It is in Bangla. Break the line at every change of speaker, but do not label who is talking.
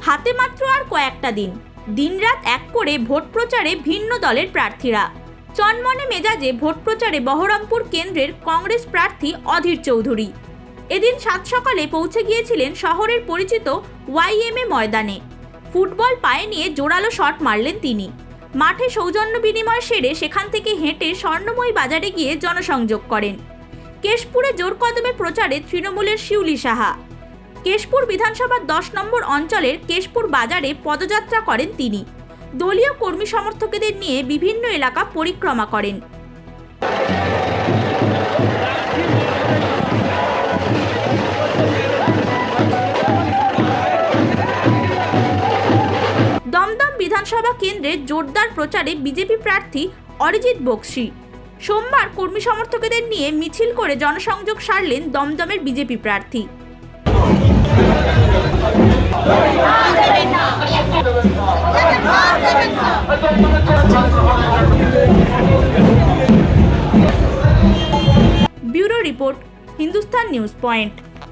হাতে মাত্র আর কয়েকটা দিন, দিনরাত এক করে ভোট প্রচারে ভিন্ন দলের প্রার্থীরা। চনমনে মেজাজে ভোট প্রচারে বহরমপুর কেন্দ্রের কংগ্রেস প্রার্থী অধীর চৌধুরী। এদিন সাত সকালে পৌঁছে গিয়েছিলেন শহরের পরিচিত YMA ময়দানে। ফুটবল পায়ে নিয়ে জোরালো শট মারলেন তিনি। মাঠে সৌজন্য বিনিময় সেরে সেখান থেকে হেঁটে স্বর্ণময়ী বাজারে গিয়ে জনসংযোগ করেন। কেশপুরে জোর কদমে প্রচারে তৃণমূলের শিউলি সাহা। কেশপুর বিধানসভার 10 নম্বর অঞ্চলের কেশপুর বাজারে পদযাত্রা করেন তিনি। দলীয় কর্মী সমর্থকদের নিয়ে বিভিন্ন এলাকা পরিক্রমা করেন। দমদম বিধানসভা কেন্দ্রে জোরদার প্রচারে বিজেপি প্রার্থী অরিজিৎ বক্সি। সোমবার কর্মী সমর্থকদের নিয়ে মিছিল করে জনসংযোগ সারলেন দমদমের বিজেপি প্রার্থী। Bureau report, Hindustan news point.